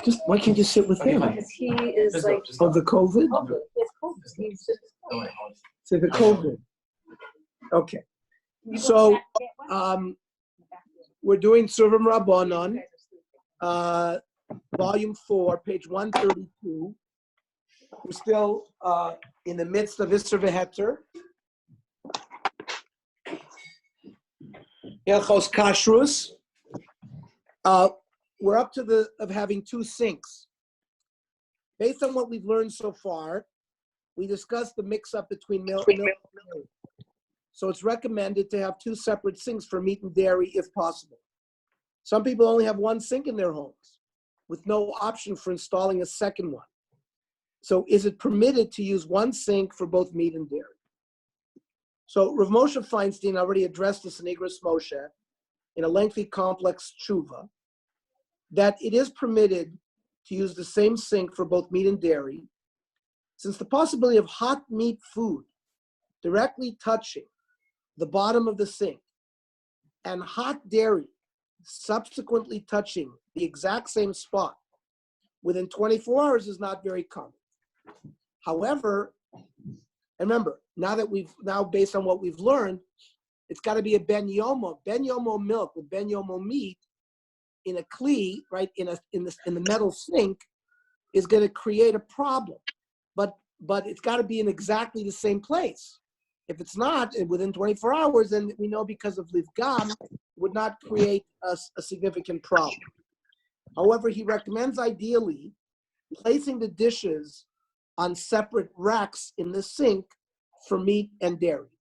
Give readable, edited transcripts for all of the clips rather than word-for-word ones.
Just why can't you sit with him? Because he is like of the COVID. Yes, COVID. He's just. So the COVID. Okay. So we're doing Tzurba M'Rabanan, volume 4, page 132. We're still in the midst of Isser V'Heter. Hilchos Kashrus. We're up to of having two sinks. Based on what we've learned so far, we discussed the mix-up between milk and dairy. So it's recommended to have two separate sinks for meat and dairy if possible. Some people only have one sink in their homes with no option for installing a second one. So is it permitted to use one sink for both meat and dairy? So Rav Moshe Feinstein already addressed this in Igros Moshe in a lengthy, complex tshuva, that it is permitted to use the same sink for both meat and dairy, since the possibility of hot meat food directly touching the bottom of the sink and hot dairy subsequently touching the exact same spot within 24 hours is not very common. However, and remember, now based on what we've learned, it's got to be a ben yomo milk with ben yomo meat in a kli, right, in the metal sink, is going to create a problem. But it's got to be in exactly the same place. If it's not within 24 hours, then we know because of livgam would not create a significant problem. However, he recommends ideally placing the dishes on separate racks in the sink for meat and dairy.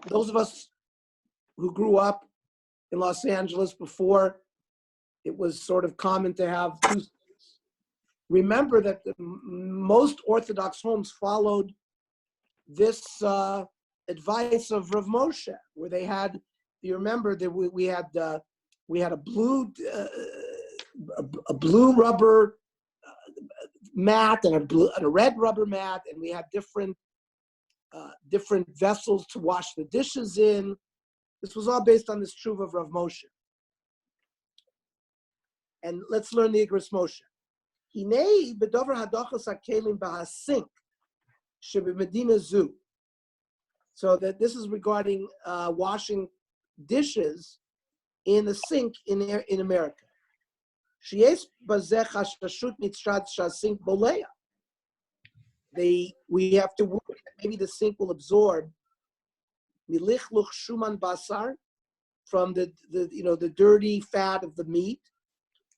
Those of us who grew up in Los Angeles before it was sort of common to have two sinks, remember that most Orthodox homes followed this advice of Rav Moshe, where they had. You remember that we had a blue rubber mat and a red rubber mat, and we had different vessels to wash the dishes in. This was all based on this tshuva of Rav Moshe. And let's learn the Igros Moshe. Hinei b'dover hadachos hakelim b'hasink sheb'medina zu. So that this is regarding washing dishes in the sink in America. Sheyes bazeh chashashut mitzrad shasink boleya. We have to worry that maybe the sink will absorb milichluch shuman basar from the dirty fat of the meat,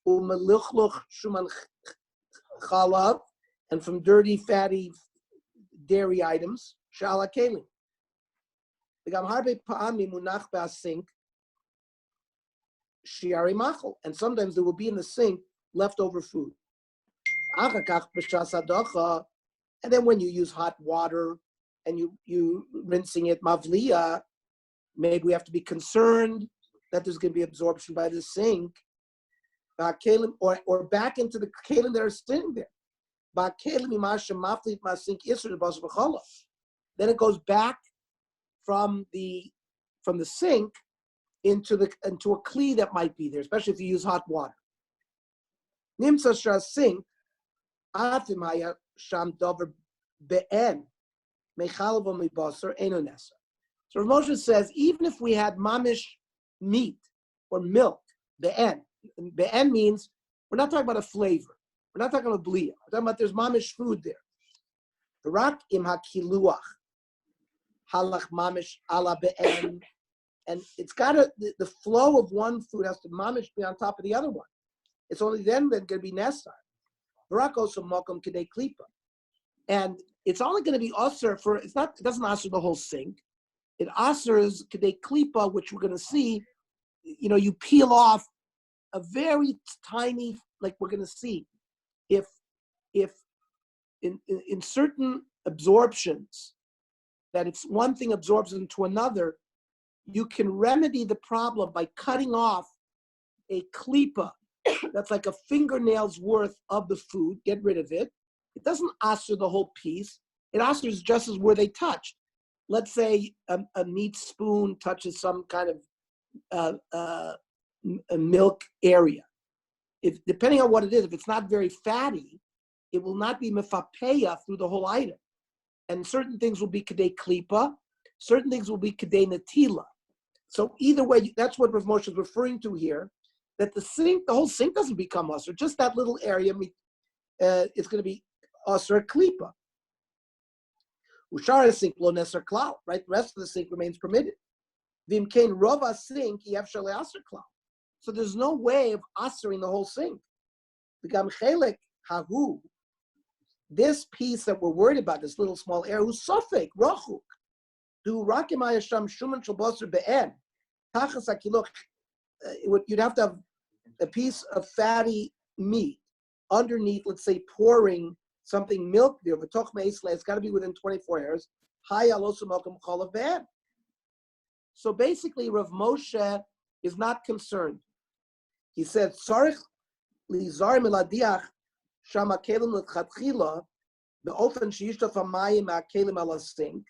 umilichluch shuman chalav, and from dirty fatty dairy items, shala kelim. And sometimes there will be in the sink leftover food. And then when you use hot water and you rinsing it mavliya, maybe we have to be concerned that there's going to be absorption by the sink, or back into the kelim that are sitting there. Then it goes back from the sink into a kli that might be there, especially if you use hot water. Nimsa sink atim haya sham dover be'en mechalvo mibasar eno nesa. So Rav Moshe says even if we had mamish meat or milk, be'en means we're not talking about a flavor. We're not talking about bliya. We're talking about there's mamish food there. Rak im hakiluach halach mamish ala be'en, and it's got the flow of one food has to mamish be on top of the other one. It's only then going to be nesar. Rak also mokum kedei klipa, and it's only going to be aser for. It doesn't aser the whole sink. It asers kedei klipa, which we're going to see. You peel off a very tiny, like we're going to see, if in certain absorptions, that if one thing absorbs into another, you can remedy the problem by cutting off a klipa that's like a fingernail's worth of the food, get rid of it. It doesn't aser the whole piece. It asers just as where they touched. Let's say a meat spoon touches some kind of a milk area. if depending on what it is, if it's not very fatty, it will not be mefapeya through the whole item. And certain things will be kedei klipa, certain things will be kedei natila. So either way, that's what Rav Moshe is referring to here, that the whole sink doesn't become usher, just that little area, it's going to be usher klipa. Ushara sink lo neser klal, right? The rest of the sink remains permitted. Vimkein rova sink yev shale usher klal. So there's no way of ushering the whole sink. V'gam chelek hahu, this piece that we're worried about, this little small area, who's sofek rachuk, do rakim ayasham shuman shalbosser be'en, tachas hakiloch. You'd have to have a piece of fatty meat underneath, let's say, pouring something milk there. V'toch me'isle, it's got to be within 24 hours. Hay alosu malkum cholav be'en. So basically, Rav Moshe is not concerned. He said, "Sarich lizar miladiach shama kelim l'chatchila be'ofen sheishtaf hamayim ha'kelim ala sink."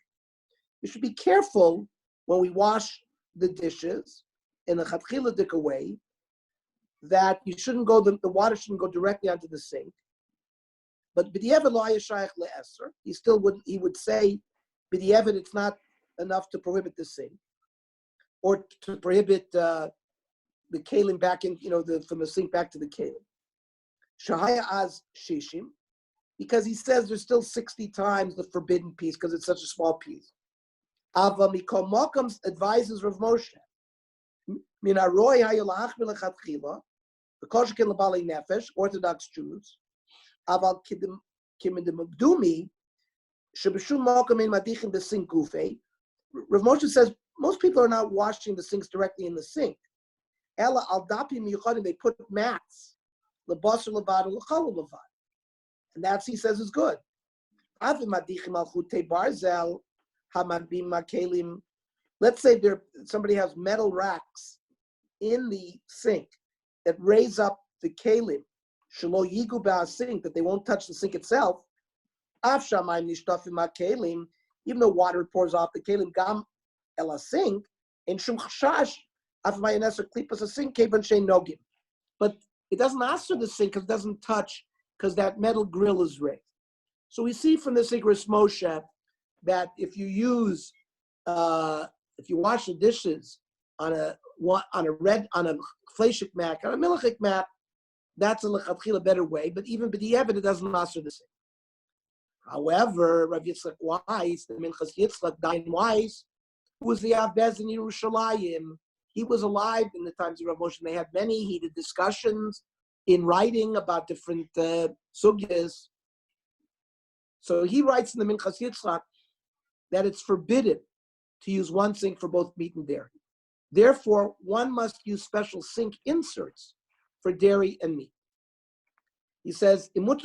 We should be careful when we wash the dishes in a chatchila dik way that you shouldn't go. The water shouldn't go directly onto the sink. But b'diavad lo hayashayach le'eser. He still would. He would say b'diavad it's not enough to prohibit the sink or to prohibit. The kalim back in, from the sink back to the kalim. Shahaya az shishim, because he says there's still 60 times the forbidden piece because it's such a small piece. Ava mikol makams advises Rav Moshe. Min aroi hayolach milachatchila, the koshekin labali nefesh, Orthodox Jews. Aval kidim mabdumi, shebeshum makam in madichim besink gufe. Rav Moshe says most people are not washing the sinks directly in the sink. Ella al dapim yuchadim, they put mats, lebasar levad and l'chol levad, and that's he says is good. Avim madichim al chutei barzel hamabim makelim. Let's say somebody has metal racks in the sink that raise up the kalim shelo yigu ba'asink, that they won't touch the sink itself. Av shamayim nishtafim makelim, even though water pours off the kalim gam el sink in shum chashash. But it doesn't answer the sink because it doesn't touch, because that metal grill is raised. So we see from this Igros Moshe that if you wash the dishes on a fleshik mat, on a milchik mat, that's a lechatchila better way. But even b'diavad, it doesn't answer the sink. However, Rav Yitzchak Weiss, the Minchas Yitzchak, Dayan Weiss, who was the Abbez in Yerushalayim, he was alive in the times of Rav Moshe. They had many heated discussions in writing about different sugyas. So he writes in the Minchas Yitzchak that it's forbidden to use one sink for both meat and dairy. Therefore, one must use special sink inserts for dairy and meat. He says, that's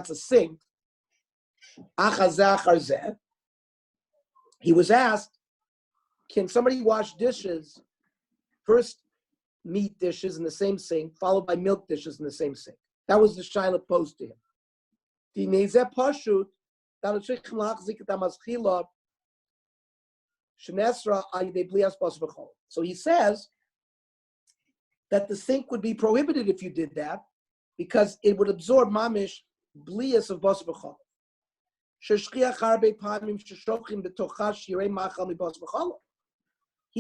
a sink. He was asked, can somebody wash dishes, first meat dishes in the same sink, followed by milk dishes in the same sink? That was the shaila posed to him. So he says that the sink would be prohibited if you did that, because it would absorb mamish blias of bas v'chol. He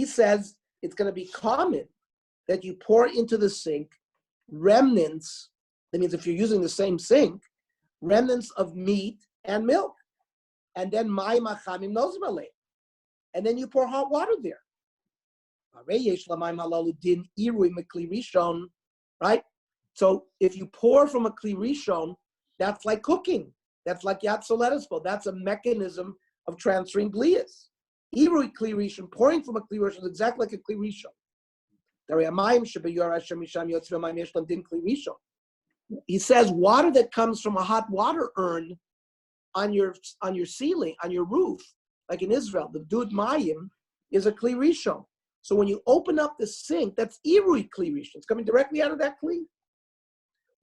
says it's going to be common that you pour into the sink remnants. That means if you're using the same sink, remnants of meat and milk, and then and then you pour hot water there. Right? So if you pour from a kli rishon, that's like cooking. That's like yatzoletispo. That's a mechanism of transferring blias. Irui kli rishon, pouring from a kli rishon, is exactly like a kli rishon. He says water that comes from a hot water urn on your ceiling, on your roof, like in Israel, the dud mayim is a kli rishon. So when you open up the sink, that's irui kli rishon. It's coming directly out of that kli.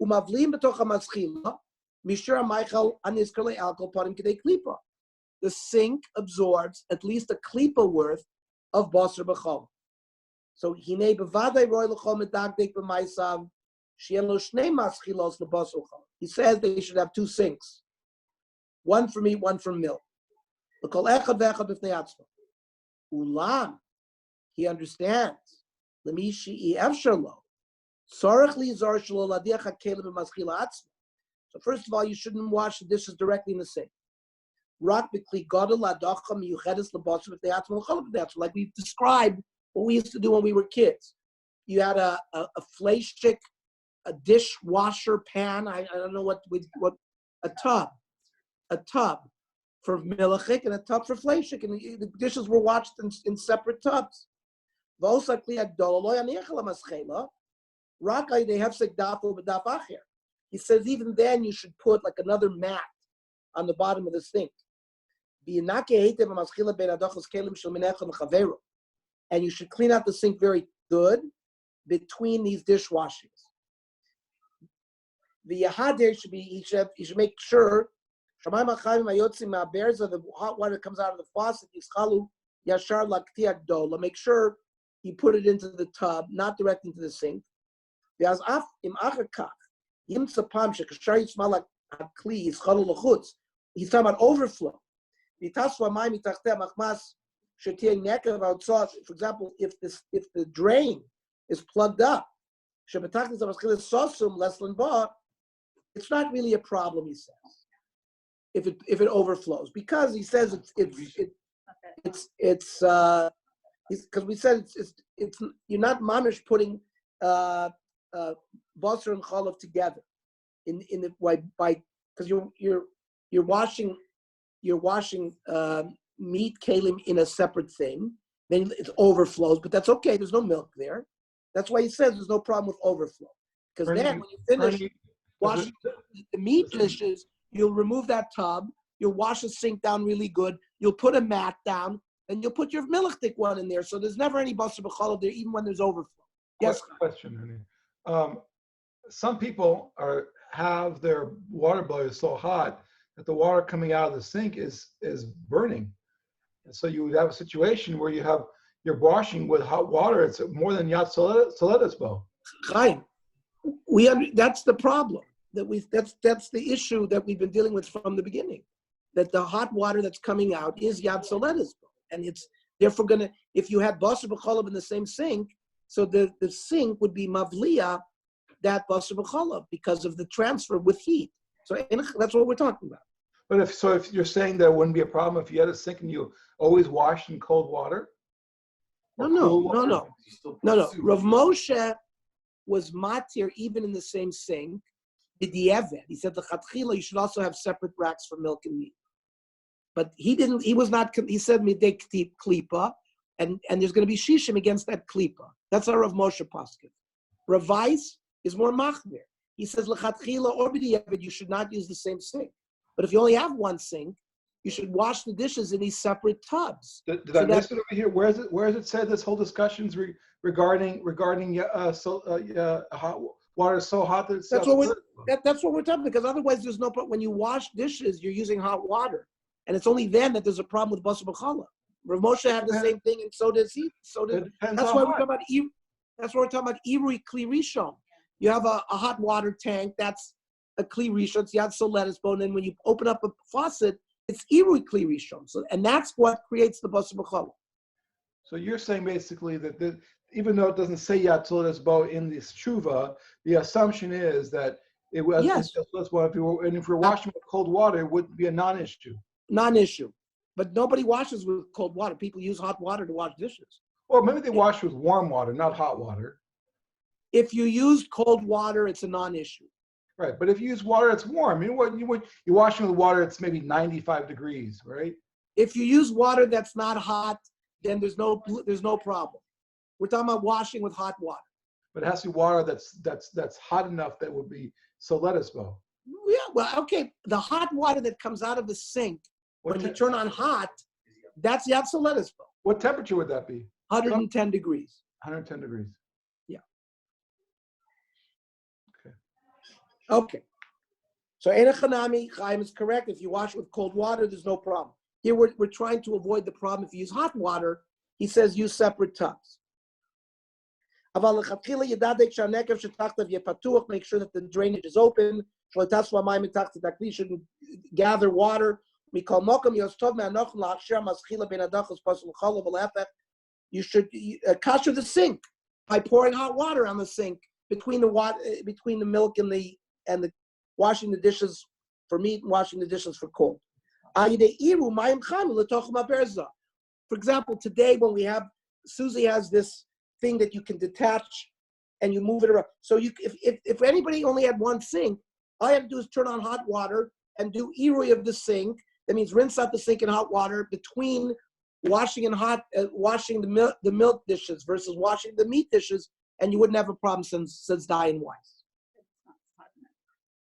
Umavlim b'toch hamaschila mishra maichal aniskale alcohol parim k'dei klipa. The sink absorbs at least a klipa worth of basar b'chol. So he says they should have two sinks, one for meat, one for milk. Ulam, he understands. So first of all, you shouldn't wash the dishes directly in the sink. Like we described what we used to do when we were kids. You had a fleshik, a dishwasher pan. I don't know what a tub for milachik and a tub for fleshik, and the dishes were washed in separate tubs. They have he says even then you should put like another mat on the bottom of the sink. And you should clean out the sink very good between these dishwashings. The yahader should be, he should make sure the hot water that comes out of the faucet, make sure you put it into the tub, not direct into the sink. He's talking about overflow. For example, if the drain is plugged up, it's not really a problem, he says, if it overflows, because he says it's because we said it's you're not mamish putting basar and cholov together in the by because you're washing meat kalim in a separate thing, then it overflows, but that's okay. There's no milk there. That's why he says there's no problem with overflow. Because then when you finish washing the meat dishes, you'll remove that tub, you'll wash the sink down really good, you'll put a mat down, and you'll put your milchtik one in there. So there's never any basar b'cholov there, even when there's overflow. Yes. Question, honey. Some people have their water boilers so hot that the water coming out of the sink is burning. And so you would have a situation where you're washing with hot water. It's more than yat soledes bo. Chaim, that's the problem. That's the issue that we've been dealing with from the beginning. That the hot water that's coming out is yat soledes bo, and it's therefore gonna. If you had basar b'cholov in the same sink, so the sink would be mavliya that basar b'cholov because of the transfer with heat. So that's what we're talking about. But if you're saying there wouldn't be a problem if you had a sink and you always washed in cold water? No. Rav Moshe was matir even in the same sink. He said the chatchila you should also have separate racks for milk and meat. But he didn't. He was not. He said midei klipa, and there's going to be shishim against that klipa. That's how Rav Moshe paskin. Rav Weiss is more machmir. He says lechatchila or b'diavad you should not use the same sink. But if you only have one sink, you should wash the dishes in these separate tubs. Did I miss it over here? Where is it said this whole discussion's regarding hot water is so hot that it's that's what we're talking, because otherwise there's no problem. When you wash dishes, you're using hot water, and it's only then that there's a problem with basar b'cholov. Rav Moshe had the same thing, and so does he. That's why we're talking about irui kli rishon. You have a hot water tank that's a kli rishon, it's yad soledes bo, and then when you open up a faucet, it's irui kli rishon. So, and that's what creates the basar b'cholov. So you're saying basically that even though it doesn't say yad soledes bo in this tshuva, the assumption is that it was yes. If you're washing with cold water, it would be a non-issue. Non-issue, but nobody washes with cold water. People use hot water to wash dishes. Well, maybe they wash with warm water, not hot water. If you use cold water, it's a non-issue. Right, but if you use water that's warm, you're washing with water that's maybe 95 degrees, right? If you use water that's not hot, then there's no problem. We're talking about washing with hot water. But it has to be water that's hot enough that would be soledes bo. Yeah, well, okay. The hot water that comes out of the sink when you turn on hot, that's yad soledes bo. What temperature would that be? 110 degrees. 110 degrees. Yeah. Okay. So Einachanami, Chaim is correct. If you wash with cold water, there's no problem. Here we're trying to avoid the problem. If you use hot water, he says use separate tubs. אבל לכתחילה ידעתק שהנקב שתחתיו יהיה פתוח, make sure that the drainage is open, שלא יתאספו המים מתחת הכלי, shouldn't gather water. מכל מקום יוסטוב מהנוחם להכשיר המזחילה בין הדחוס פסול חול ולהפך. You should kasher the sink by pouring hot water on the sink between the milk and the washing the dishes for meat and washing the dishes for cold. For example, today when Susie has this thing that you can detach and you move it around. So if anybody only had one sink, all you have to do is turn on hot water and do irui of the sink. That means rinse out the sink in hot water between washing the milk dishes versus washing the meat dishes, and you wouldn't have a problem since dying wise.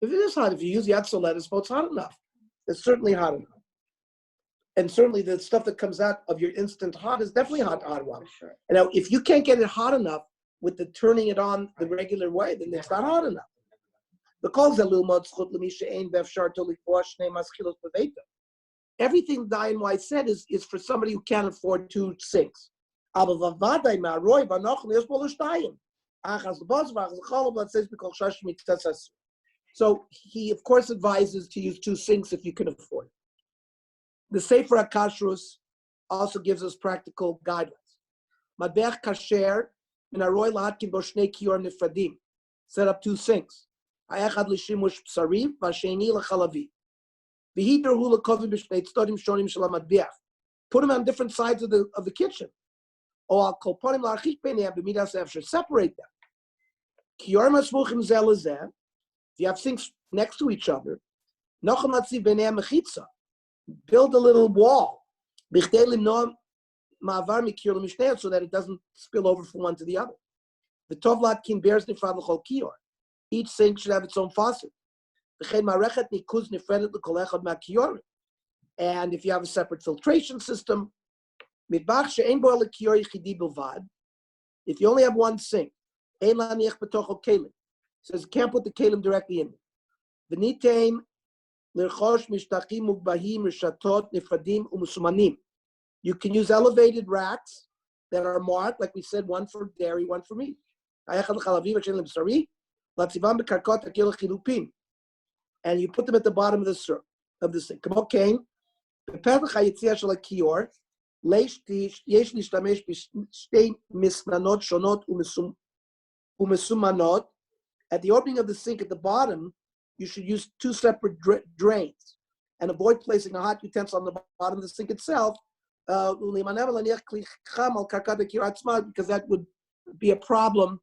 If it is hot, if you use yatsolet, it's hot enough. It's certainly hot enough. And certainly the stuff that comes out of your instant hot is definitely hot water. Sure. And now, if you can't get it hot enough with the turning it on the regular way, then it's not hot enough. Everything Dayan White said is for somebody who can't afford two sinks. So he, of course, advises to use two sinks if you can afford it. The Sefer HaKashrus also gives us practical guidelines. Madbech kasher min haroy lahatkin bo shnei kiyor nifradim. Set up two sinks. Ha'echad l'shimush psarim v'asheni l'chalavi. V'hiderhu l'kovim b'shnei tzodim shonim shel hamadbech. Put them on different sides of the kitchen. Or al kol ponim la'archik b'neihem b'midas efshar. Separate them. Kiyor masmuchim zeh lezeh. If you have sinks next to each other, nochem latziv b'neihem mechitza. Build a little wall so that it doesn't spill over from one to the other. The tovlat kin bears nifrad l'chol kiyor. Each sink should have its own faucet. And if you have a separate filtration system, if you only have one sink, it says you can't put the kelim directly in it. You can use elevated racks that are marked, like we said, one for dairy, one for meat. And you put them at the bottom of the sink. Okay. At the opening of the sink at the bottom, you should use two separate drains and avoid placing a hot utensil on the bottom of the sink itself, because that would be a problem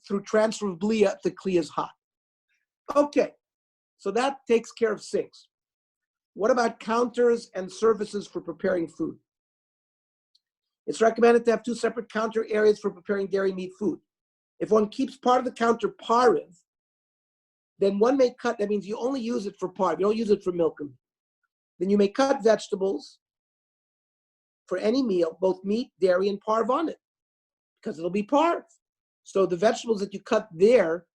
through transfer of blia if the kli is hot. Okay, so that takes care of sinks. What about counters and surfaces for preparing food? It's recommended to have two separate counter areas for preparing dairy meat food. If one keeps part of the counter pariv, then one may cut, that means you only use it for parv, you don't use it for milk. Then you may cut vegetables for any meal, both meat, dairy, and parv on it, because it'll be parv. So the vegetables that you cut there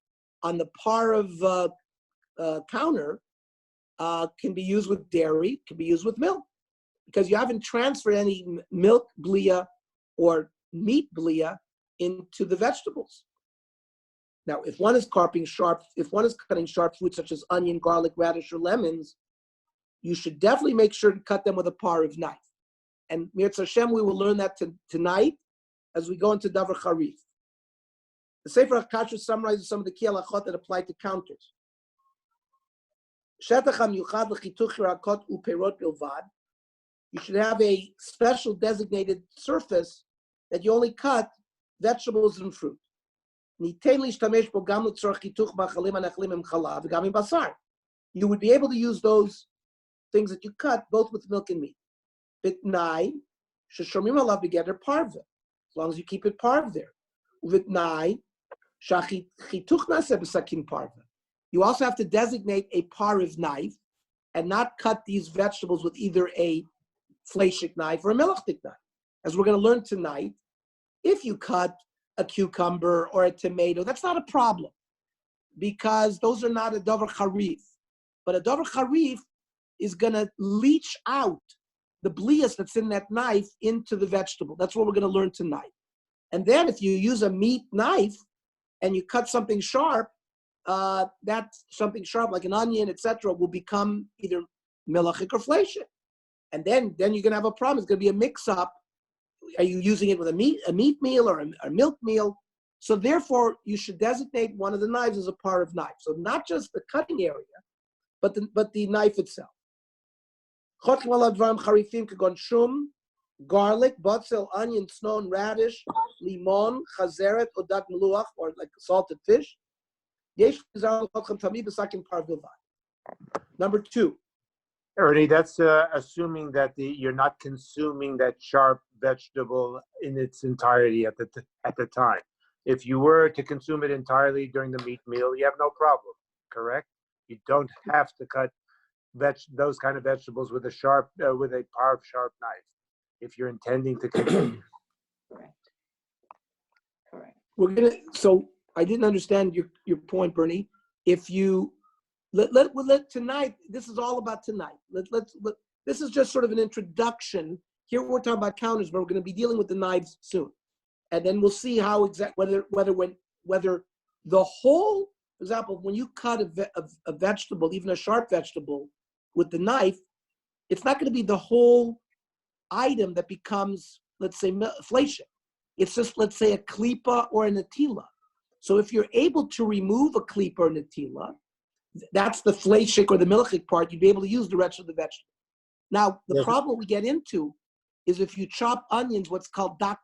on the parv counter can be used with dairy, can be used with milk, because you haven't transferred any milk blia or meat blia into the vegetables. Now, if one is cutting sharp fruit such as onion, garlic, radish, or lemons, you should definitely make sure to cut them with a parv knife. And Mirz Hashem, we will learn that tonight as we go into Davar Charif. The Sefer HaKashrus summarizes some of the key halachot that apply to counters. You should have a special designated surface that you only cut vegetables and fruit. You would be able to use those things that you cut both with milk and meat. As long as you keep it parv there. You also have to designate a parv knife and not cut these vegetables with either a fleshik knife or a melachtik knife. As we're going to learn tonight, if you cut a cucumber or a tomato, that's not a problem, because those are not a davar charif. But a davar charif is going to leach out the blias that's in that knife into the vegetable. That's what we're going to learn tonight. And then if you use a meat knife and you cut something sharp, that something sharp like an onion, etc., will become either milachik or fleishik. And then you're going to have a problem. It's going to be a mix-up. Are you using it with a meat meal or a milk meal? So therefore, you should designate one of the knives as a part of knife. So not just the cutting area, but the knife itself. Garlic, basil, onion, snow, radish, limon, chazeret, odak meluach, or like salted fish. Number 2. Ernie, that's assuming that you're not consuming that sharp vegetable in its entirety at the time. If you were to consume it entirely during the meat meal, you have no problem, correct? You don't have to cut those kind of vegetables with a powerful sharp knife if you're intending to consume. Correct. So I didn't understand your point, Bernie. If you let tonight, this is all about tonight. This is just sort of an introduction. Here we're talking about counters, but we're going to be dealing with the knives soon, and then we'll see how whether the whole, for example, when you cut a vegetable, even a sharp vegetable, with the knife, it's not going to be the whole item that becomes, let's say, fleishik. It's just, let's say, a klipa or a natila. So if you're able to remove a klipa or natila, that's the fleishik or the milchik part, you'd be able to use the rest of the vegetable. Now, the problem we get into is if you chop onions, what's called dak.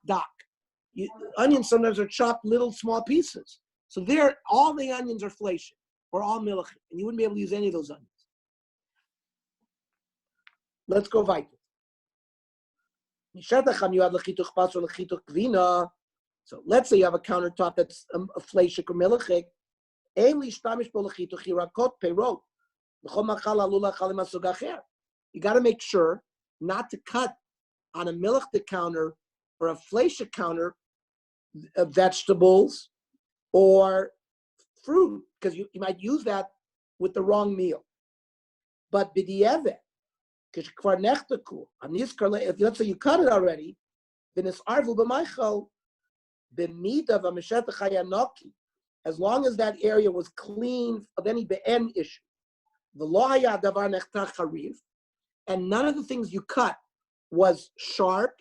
Onions sometimes are chopped little small pieces. So there, all the onions are fleishik or all milchik, and you wouldn't be able to use any of those onions. Let's go weiter. So let's say you have a countertop that's a fleishik or milchik. You got to make sure not to cut on a milchik counter or a fleishik counter vegetables or fruit, because you might use that with the wrong meal. But b'di'evet, if let's say you cut it already, then it's arvu b'maichal b'mida v'mishet chayanoki. As long as that area was clean of any be'en issue, and none of the things you cut was sharp,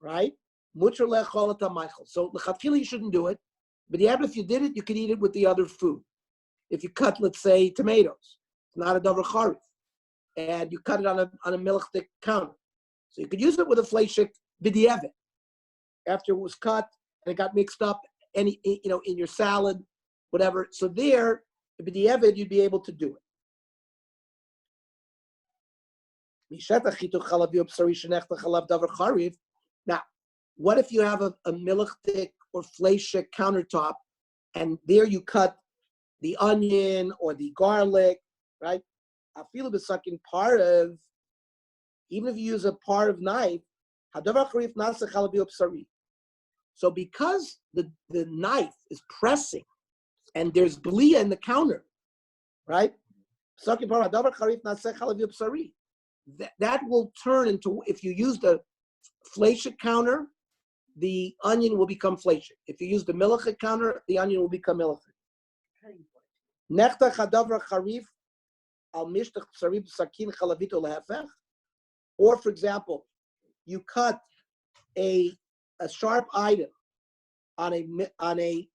right? So l'chatchila you shouldn't do it, but if you did it, you could eat it with the other food. If you cut, let's say, tomatoes, it's not a davar charif, and you cut it on a milchik counter, so you could use it with a fleishik b'di'evet after it was cut and it got mixed up, in your salad, whatever. So there, b'di'evet, you'd be able to do it. Now, what if you have a milchik or fleishik countertop, and there you cut the onion or the garlic, right? I feel a bit sucking part of, even if you use a part of knife, so because the knife is pressing and there's blia in the counter, right? That will turn into, if you use the fleishik counter, the onion will become fleishik. If you use the milchik counter, the onion will become milchik. Or, for example, you cut a sharp item on a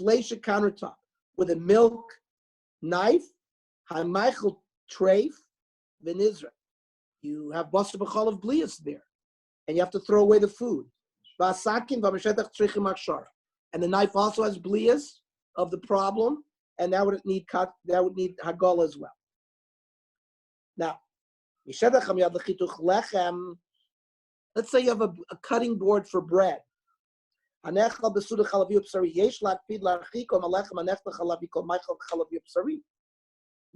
fleishik countertop with a milk knife, ha'maichel treif v'nizra. You have basar b'chalav blias there, and you have to throw away the food. And the knife also has blias of the problem, and that would need hagala as well. Now, let's say you have a cutting board for bread. You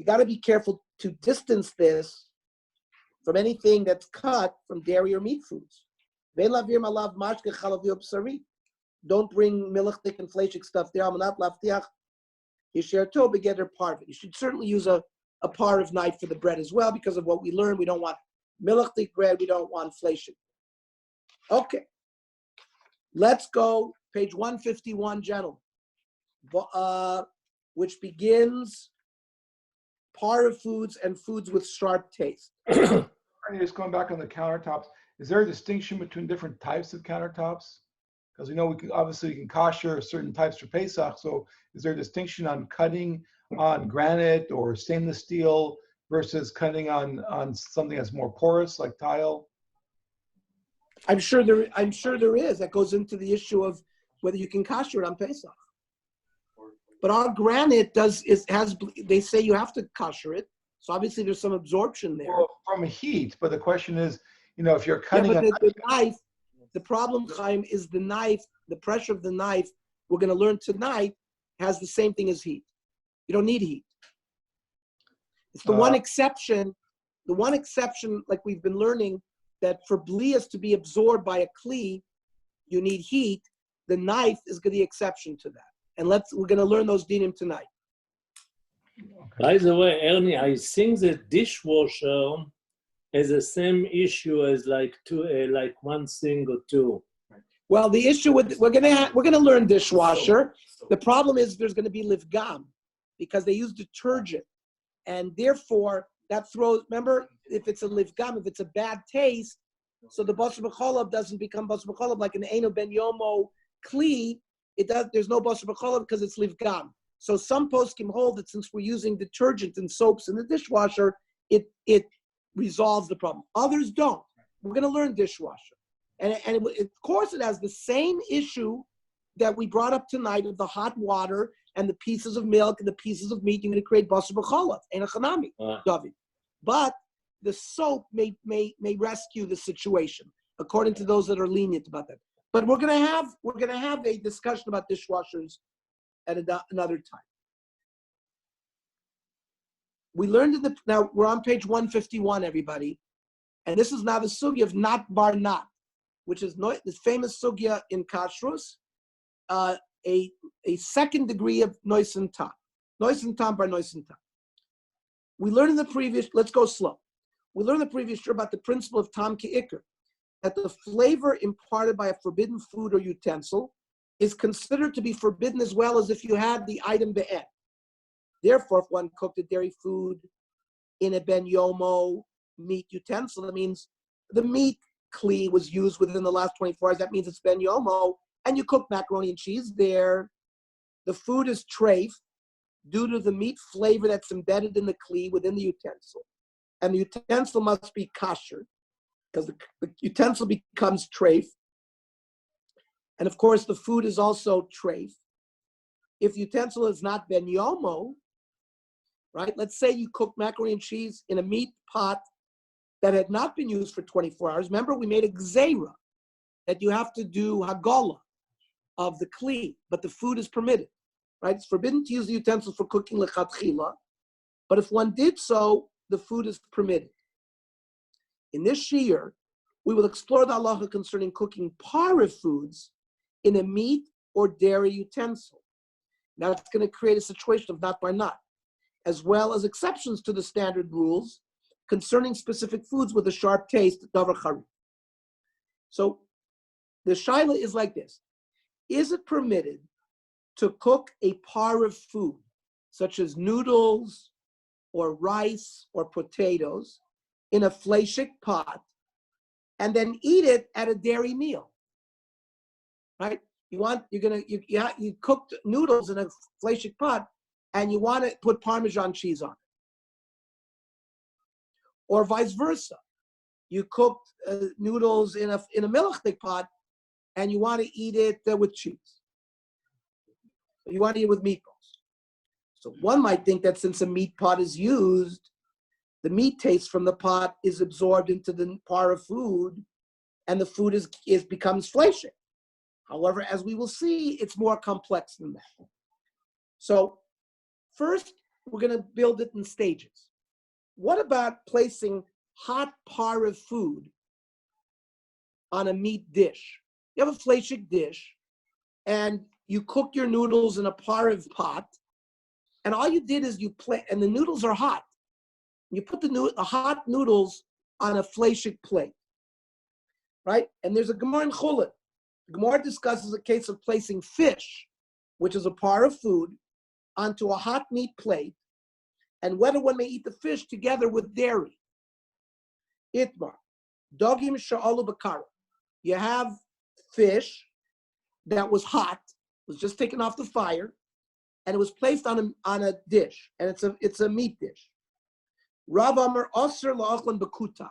got to be careful to distance this from anything that's cut from dairy or meat foods. Don't bring milchik and fleishik stuff there. You share to get their part of it. You should certainly use a par of knife for the bread as well, because of what we learned. We don't want milchik bread. We don't want fleishik. Okay. Let's go, page 151, gentlemen, which begins par of foods and foods with sharp taste. Just going back on the countertops, is there a distinction between different types of countertops? Because we know we can kosher certain types for Pesach. So is there a distinction on cutting on granite or stainless steel versus cutting on something that's more porous like tile? I'm sure there is. That goes into the issue of whether you can kosher it on Pesach. But our granite they say you have to kosher it. So obviously there's some absorption there. Well, from a heat, but the question is, if you're cutting the knife, the problem, Chaim, is the knife, the pressure of the knife, we're going to learn tonight, has the same thing as heat. You don't need heat. It's the one exception, like we've been learning, that for blias to be absorbed by a kli, you need heat. The knife is the exception to that. And we're going to learn those dinim tonight. By the way, Ernie, I think the dishwasher has the same issue as like one thing or two. Well, the issue with we're gonna learn dishwasher. The problem is there's gonna be livgam because they use detergent, and therefore that throws. Remember, if it's a livgam, if it's a bad taste, so the basar b'cholav doesn't become basar b'cholav like an eino ben yomo kli. It does. There's no basar b'cholav because it's livgam. So some poskim hold that since we're using detergent and soaps in the dishwasher, it resolves the problem. Others don't. We're going to learn dishwasher. And of course it has the same issue that we brought up tonight of the hot water and the pieces of milk and the pieces of meat. You're going to create basar b'cholav, ein achanami, David. But the soap may rescue the situation, according to those that are lenient about that. But we're going to have a discussion about dishwashers at another time. We learned now we're on page 151, everybody, and this is now the sugya of not bar not, which is the famous sugya in kashrus, a second degree of noisin tam bar noisin tam. We learned in the previous. Let's go slow. We learned in the previous year about the principle of tam ki'ikr, that the flavor imparted by a forbidden food or utensil is considered to be forbidden as well as if you had the item be'ed. Therefore, if one cooked a dairy food in a ben yomo meat utensil, that means the meat kli was used within the last 24 hours. That means it's ben yomo, and you cook macaroni and cheese there. The food is treif due to the meat flavor that's embedded in the kli within the utensil. And the utensil must be kosher because the utensil becomes treif. And of course, the food is also treif. If the utensil is not ben yomo, right? Let's say you cook macaroni and cheese in a meat pot that had not been used for 24 hours. Remember, we made a gzeira that you have to do hagola of the kli, but the food is permitted, right? It's forbidden to use the utensil for cooking lechatchila, but if one did so, the food is permitted. In this year, we will explore the halacha concerning cooking parve foods in a meat or dairy utensil. Now it's going to create a situation of not by not, as well as exceptions to the standard rules concerning specific foods with a sharp taste, davar charif. So the shaila is like this. Is it permitted to cook a parve food, such as noodles or rice or potatoes, in a fleshik pot, and then eat it at a dairy meal? Right? You cooked noodles in a fleshik pot, and you want to put Parmesan cheese on it. Or vice versa. You cooked noodles in a milchtik pot, and you want to eat it with cheese. You want to eat it with meatballs. So one might think that since a meat pot is used, the meat taste from the pot is absorbed into the parve food, and the food becomes fleshik. However, as we will see, it's more complex than that. So first, we're going to build it in stages. What about placing hot parve food on a meat dish? You have a fleshik dish, and you cook your noodles in a parve pot, and all you did is and the noodles are hot. You put the hot noodles on a fleshik plate, right? And there's a gemara in Chulin The Gemara discusses a case of placing fish, which is a par of food, onto a hot meat plate, and whether one may eat the fish together with dairy. Itmar, dogim sha'alu bakara. You have fish that was hot, was just taken off the fire, and it was placed on a dish, and it's a meat dish. Rav Amar Osir la'achlan b'kutach.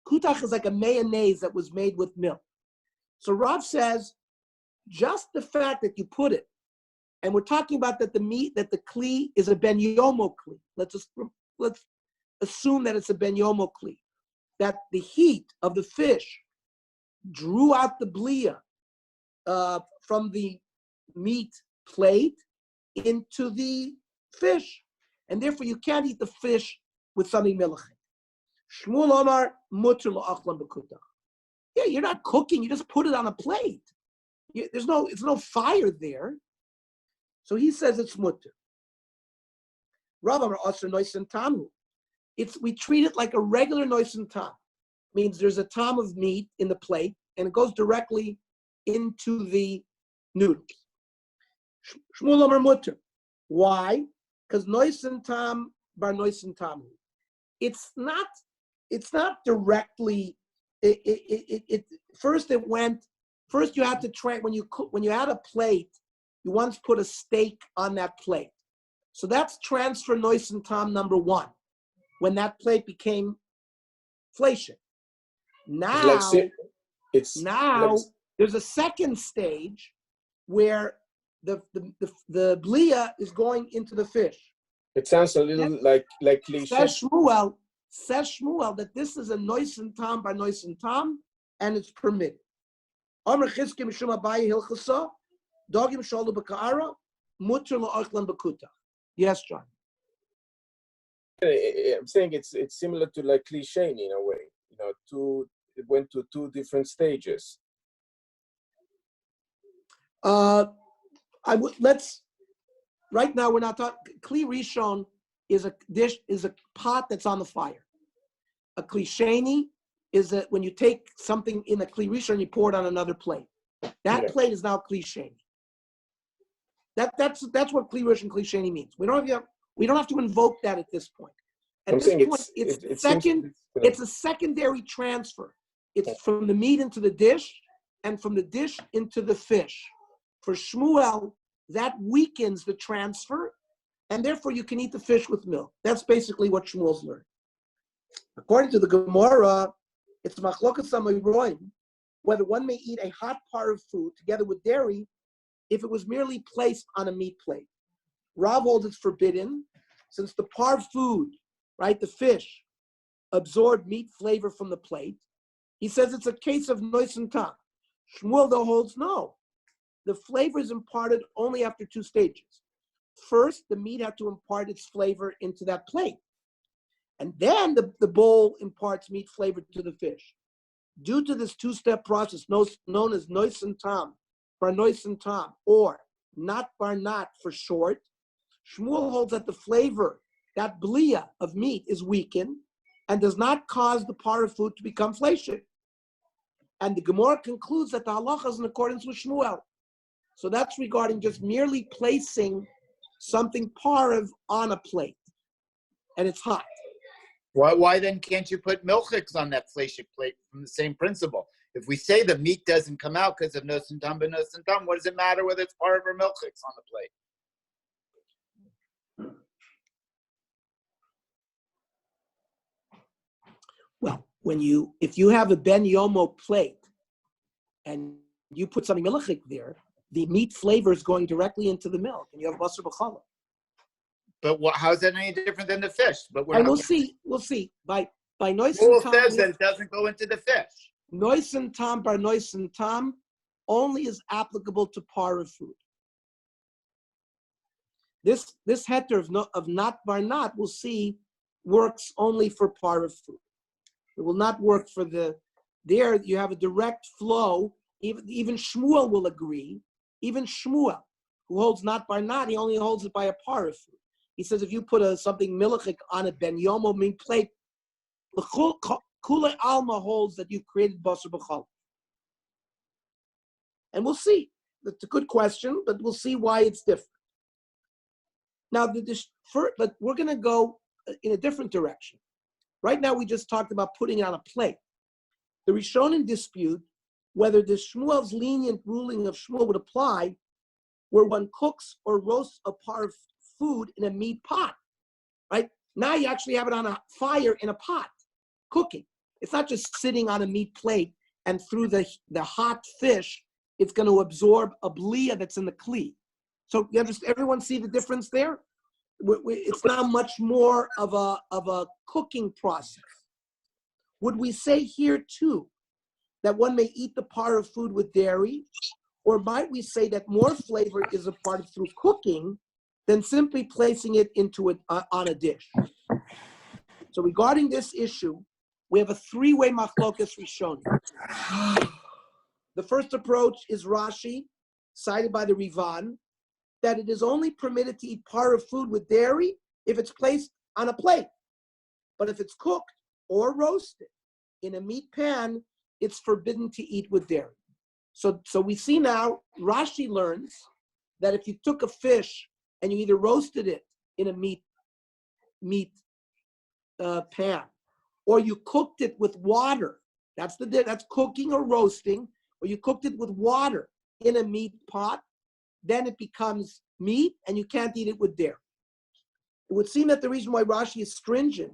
Kutach is like a mayonnaise that was made with milk. So Rav says, just the fact that you put it, and we're talking about that the kli is a ben yomo kli. Let's assume that it's a ben yomo kli. That the heat of the fish drew out the blia from the meat plate into the fish, and therefore you can't eat the fish with something milchik. Shmuel Omar mutter la'achlan b'kutach. Yeah, you're not cooking; you just put it on a plate. It's no fire there, so he says it's mutter. Rav Amar Asher Noisen Tamu. We treat it like a regular Noisen Tam. Means there's a tam of meat in the plate, and it goes directly into the noodles. Shmuel Amar mutter. Why? Because Noisen Tam bar Noisen Tamu. It's not directly. First you had to train when you had a plate, you once put a steak on that plate. So that's transfer Noisen Tam number one, when that plate became flation. Now there's a second stage where the blia is going into the fish. It sounds a little like cliche. Says Shmuel that this is a Noisen Tam by Noisen Tam, and it's permitted. Amr Chizki Mishum Abaye Hilchasa, Dogim Shalu B'Ka'ara, Mutter La'achlan B'Kuta. Yes, John. I'm saying it's similar to like cliche in a way. It went to two different stages. Right now we're not talking. Kli Rishon is a pot that's on the fire. A Kli Sheni is when you take something in a Kli Rishon and you pour it on another plate. That plate is now Kli Sheni. That's what Kli Rishon Kli Sheni means. We don't have to invoke that at this point. At this point, it's a secondary transfer. It's from the meat into the dish and from the dish into the fish. For Shmuel, that weakens the transfer, and therefore you can eat the fish with milk. That's basically what Shmuel's learned. According to the Gemara, it's machlokas hamoroim, whether one may eat a hot par of food together with dairy if it was merely placed on a meat plate. Rav holds it's forbidden, since the par food, right, the fish, absorbed meat flavor from the plate. He says it's a case of Noisen Tam. Shmuel though holds no. The flavor is imparted only after two stages. First, the meat had to impart its flavor into that plate. And then the bowl imparts meat flavor to the fish. Due to this two-step process known as Noisen Tam, bar Noisen Tam, or not bar not for short, Shmuel holds that the flavor, that blia of meat, is weakened and does not cause the par of food to become flation. And the Gemara concludes that the halacha is in accordance with Shmuel. So that's regarding just merely placing something parav on a plate, and it's hot. Why then can't you put milchiks on that fleshik plate from the same principle? If we say the meat doesn't come out because of nosen tam ben nosen tam, what does it matter whether it's parav or milchiks on the plate? Well, if you have a ben yomo plate and you put something milchik there, the meat flavor is going directly into the milk, and you have basar b'challah. But how is that any different than the fish? But we'll see. By noisen Rule tam, says that it doesn't go into the fish. Noisen tam bar noisen tam only is applicable to par of food. This heter of not bar not, we'll see, works only for par of food. It will not work for there you have a direct flow. Even Shmuel will agree. Even Shmuel, who holds not by not, he only holds it by a par of food. He says if you put something milchik on a ben yomo min plate, Kule Alma holds that you've created basar b'chal. And we'll see. That's a good question, but we'll see why it's different. Now, but we're going to go in a different direction. Right now, we just talked about putting it on a plate. The Rishonim dispute whether the Shmuel's lenient ruling of Shmuel would apply where one cooks or roasts a part of food in a meat pot, right? Now you actually have it on a fire in a pot, cooking. It's not just sitting on a meat plate and through the hot fish, it's going to absorb a blia that's in the kli. So everyone see the difference there? It's now much more of a cooking process. Would we say here too that one may eat the part of food with dairy, or might we say that more flavor is imparted through cooking than simply placing it into on a dish? So regarding this issue, we have a three-way machlokas rishonim. The first approach is Rashi, cited by the Rivan, that it is only permitted to eat part of food with dairy if it's placed on a plate. But if it's cooked or roasted in a meat pan, it's forbidden to eat with dairy. So we see now, Rashi learns that if you took a fish and you either roasted it in a meat pan, or you cooked it with water, that's cooking or roasting, or you cooked it with water in a meat pot, then it becomes meat and you can't eat it with dairy. It would seem that the reason why Rashi is stringent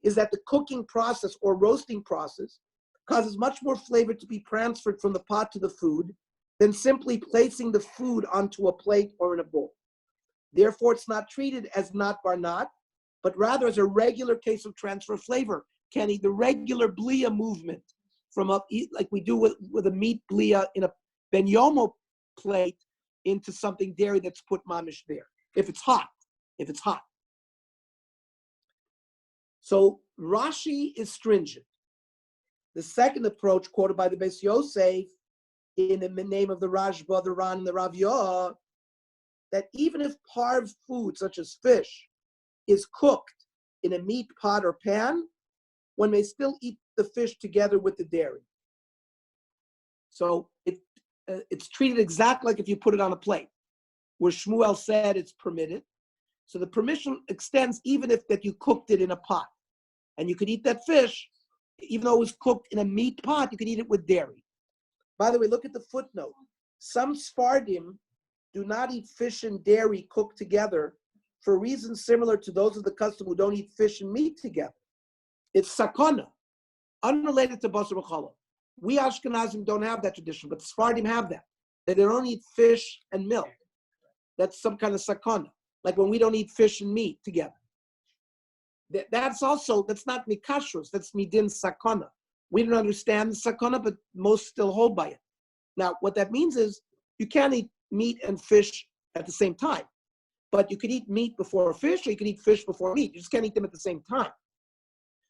is that the cooking process or roasting process causes much more flavor to be transferred from the pot to the food than simply placing the food onto a plate or in a bowl. Therefore, it's not treated as not bar not, but rather as a regular case of transfer of flavor. Kenny, the regular blia movement from like we do with a meat blia in a ben yomo plate into something dairy that's put mamish there. If it's hot. So Rashi is stringent. The second approach quoted by the Beis Yosef in the name of the Rashba, the Ran, and the Rav Yah, that even if part of food such as fish is cooked in a meat pot or pan, one may still eat the fish together with the dairy. So it's treated exactly like if you put it on a plate, where Shmuel said it's permitted. So the permission extends even if that you cooked it in a pot. And you could eat that fish, even though it was cooked in a meat pot, you could eat it with dairy. By the way, look at the footnote. Some Sfardim do not eat fish and dairy cooked together for reasons similar to those of the custom who don't eat fish and meat together. It's sakana, unrelated to basar v'chala. We Ashkenazim don't have that tradition, but the Sfardim have that. They don't eat fish and milk. That's some kind of sakana. Like when we don't eat fish and meat together. That's not mikashrus, that's midin sakana. We don't understand the sakana, but most still hold by it. Now, what that means is you can't eat meat and fish at the same time. But you could eat meat before fish, or you could eat fish before meat. You just can't eat them at the same time.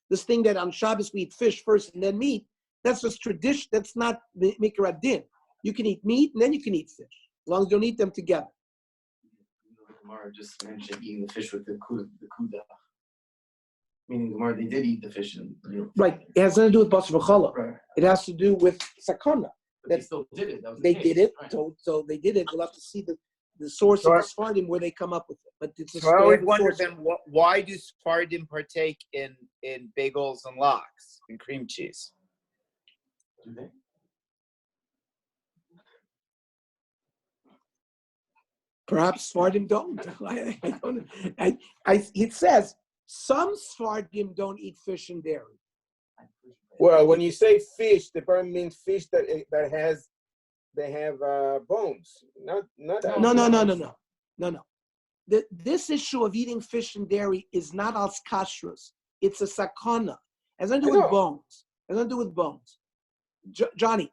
This thing that on Shabbos we eat fish first and then meat, that's just tradition. That's not the mikra din. You can eat meat and then you can eat fish, as long as you don't eat them together. The Gemara just mentioned eating the fish with the kuda. Meaning the Gemara, they did eat the fish. Right. It has nothing to do with basar v'chala. Right. It has to do with sakana. But they still did it. That was They the did case, it. right. So they did it. We'll have to see the source of the Sfardim where they come up with it. But it's a So I always standard wonder source. then why do Sephardim partake in bagels and lox and cream cheese? Do they? Perhaps Sfardim don't. I don't. It says some Sfardim don't eat fish and dairy. Well, when you say fish, the term means fish that have bones. Not No. This issue of eating fish and dairy is not as kashrus. It's a sakana. It has nothing to do with bones. It has nothing to do with bones. Johnny,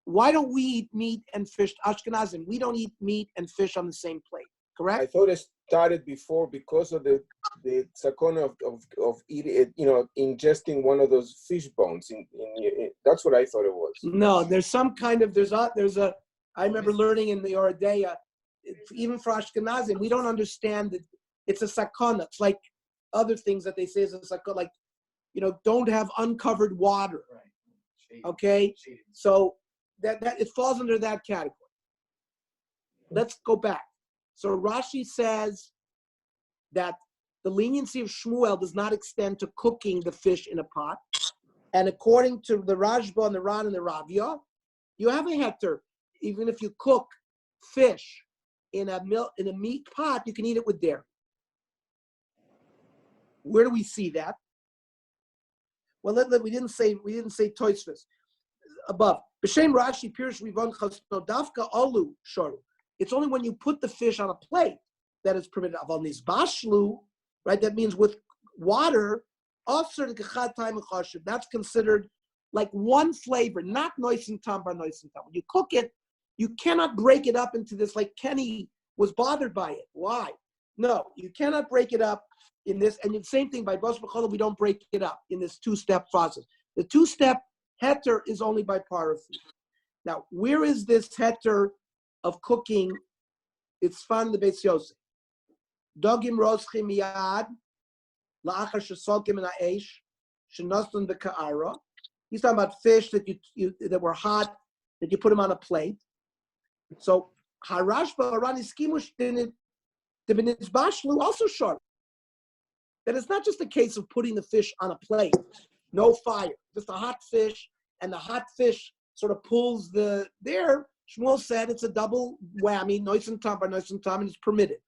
why don't we eat meat and fish? Ashkenazim, we don't eat meat and fish on the same plate, correct? I thought it started before because of the sakona of eating it, ingesting one of those fish bones. That's what I thought it was. No, there's some kind of I remember learning in the Oradea, even for Ashkenazim, we don't understand that it's a sakana. It's like other things that they say is a sakana, like don't have uncovered water. Right. Shade. Okay, Shade. so that it falls under that category. Let's go back. So Rashi says that the leniency of Shmuel does not extend to cooking the fish in a pot. And according to the Rajba and the Ran and the Ravya, you have a heter. Even if you cook fish in a meat pot, you can eat it with dairy. Where do we see that? Well, we didn't say Toysfus above. B'shem Rashi Pirush Rivon Chasno Dafka Alu Shoru. It's only when you put the fish on a plate that is permitted. Aval Nizbashlu, right? That means with water. That's considered like one flavor, not noisin tam bar noisin tam. When you cook it, you cannot break it up into this, like Kenny was bothered by it. Why? No, you cannot break it up in this. And the same thing by Bas B'cholah, we don't break it up in this two-step process. The two-step heter is only by parafin. Now, where is this heter of cooking? It's found in the Beis Yosef. Dogim roschim miyad. He's talking about fish that that were hot, that you put them on a plate. So Harashba Arani Skimush also short. That it's not just a case of putting the fish on a plate, no fire, just a hot fish, and the hot fish sort of pulls there. Shmuel said it's a double whammy, noisin tam by noisin tam, and it's permitted.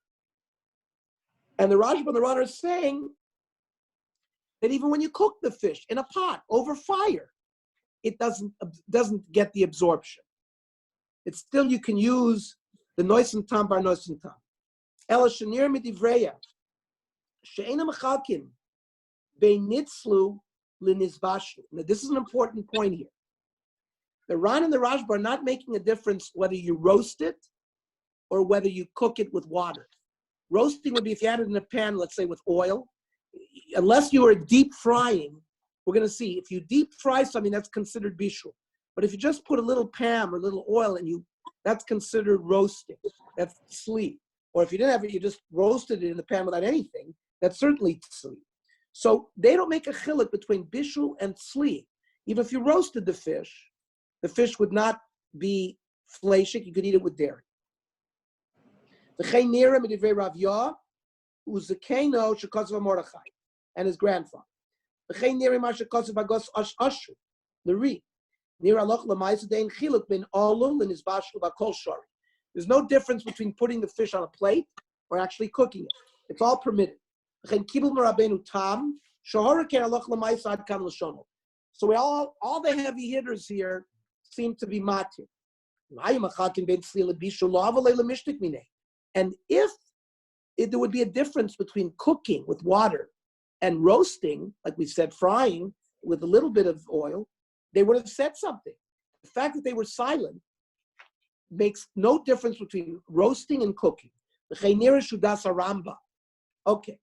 And the Rajba and the Ran are saying that even when you cook the fish in a pot over fire, it doesn't get the absorption. It's still, you can use the noisin tam bar noisin tam. Ela shenir midivreya she'ena mechalkin beinitzlu linizbashlu. Now this is an important point here. The Ran and the Rajba are not making a difference whether you roast it or whether you cook it with water. Roasting would be if you had it in a pan, let's say with oil. Unless you are deep frying, we're going to see, if you deep fry something, that's considered bishul. But if you just put a little Pam or a little oil and that's considered roasting. That's tzli. Or if you didn't have it, you just roasted it in the pan without anything, that's certainly tzli. So they don't make a chiluk between bishul and tzli. Even if you roasted the fish would not be fleshik, you could eat it with dairy. Uzekeno shekotzav Mordechai and his grandfather. V'chein niri ma shekotzav agos Ashu l'ri. Nir aloch l'maisa dein chiluk bin olul l'nizbashlu b'kol shari. There's no difference between putting the fish on a plate or actually cooking it. It's all permitted. V'chein kibul M'Rabanan tam shahora ken aloch l'maisa ad kan l'shono. So we all the heavy hitters here seem to be matir. And if there would be a difference between cooking with water and roasting, like we said, frying with a little bit of oil, they would have said something. The fact that they were silent makes no difference between roasting and cooking. Okay,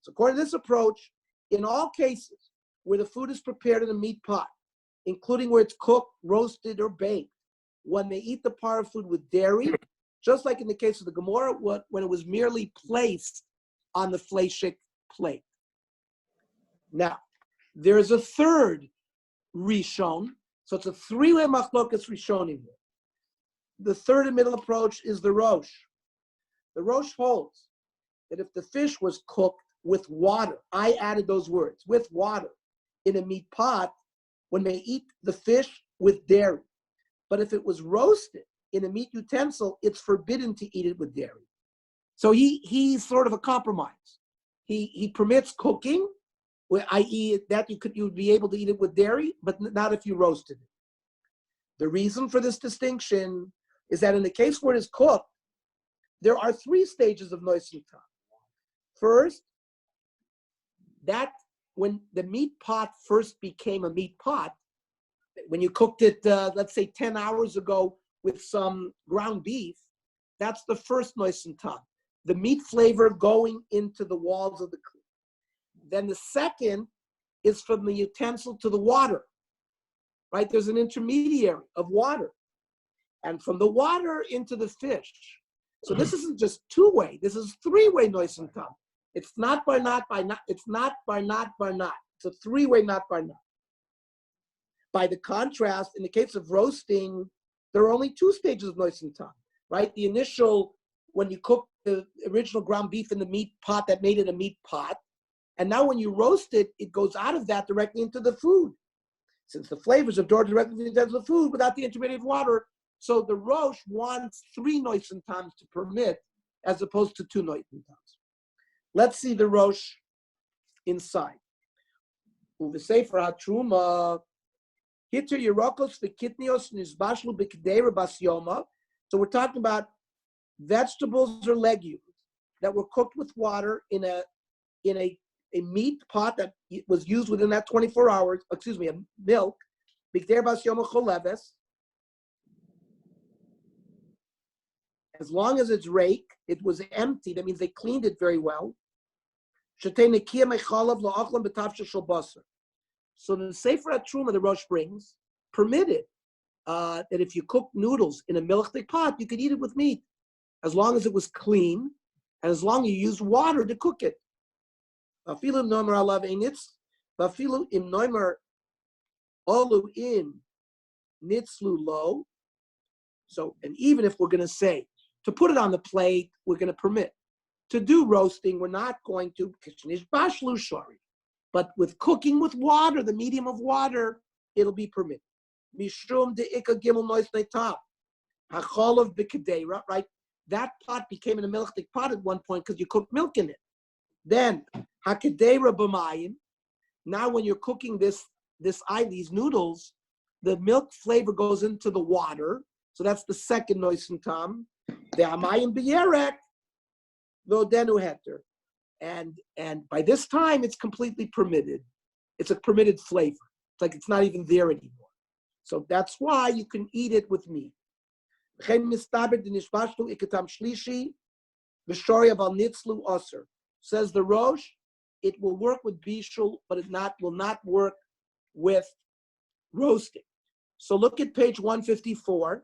so according to this approach, in all cases where the food is prepared in a meat pot, including where it's cooked, roasted, or baked, when they eat the par food with dairy, just like in the case of the Gemara, when it was merely placed on the fleshik plate. Now, there's a third rishon, so it's a three-way machlokas rishonim here. The third and middle approach is the Rosh. The Rosh holds that if the fish was cooked with water, I added those words, with water, in a meat pot, when they eat the fish with dairy. But if it was roasted in a meat utensil, it's forbidden to eat it with dairy. So he's sort of a compromise. He permits cooking, i.e. that you would be able to eat it with dairy, but not if you roasted it. The reason for this distinction is that in the case where it is cooked, there are three stages of noisin tam. First, that when the meat pot first became a meat pot, when you cooked it, let's say 10 hours ago with some ground beef, that's the first noisin tam. The meat flavor going into the walls of the kli. Then the second is from the utensil to the water, right? There's an intermediary of water. And from the water into the fish. So this isn't just two-way, this is three-way noisin tam. It's not by not by not, it's not by not by not. It's a three-way not by not. By the contrast, in the case of roasting, there are only two stages of nois and tam, right? The initial, when you cook the original ground beef in the meat pot that made it a meat pot, and now when you roast it, it goes out of that directly into the food. Since the flavors absorb directly into the food without the intermediate water, so the Rosh wants 3 nois and tams to permit, as opposed to 2 nois and tams. Let's see the Rosh inside. Uvesefer hatruma hitter yerokos v'kitnios nizbashlu b'kedera basyoma. So we're talking about vegetables or legumes that were cooked with water in a meat pot that was used within that 24 hours. Excuse me, a milk. B'kedera basyoma choleves. As long as it's rake, it was empty. That means they cleaned it very well. So the Sefer HaTruma, the Rosh brings, permitted that if you cook noodles in a milchtik pot, you could eat it with meat, as long as it was clean, and as long as you used water to cook it. So, and even if we're going to say, to put it on the plate, we're going to permit. To do roasting, we're not going to, but with cooking with water, the medium of water, it'll be permitted. Mishum de'ika gimel nois ne'tam. Hacholov b'kedera, right? That pot became an milchtik pot at one point because you cooked milk in it. Then, hakedera b'mayim. Now when you're cooking these noodles, the milk flavor goes into the water. So that's the second nois and tam. The amayim b'yerek. And by this time, it's completely permitted. It's a permitted flavor. It's like it's not even there anymore. So that's why you can eat it with meat. Says the Rosh, it will work with bishul, but it will not work with roasting. So look at page 154.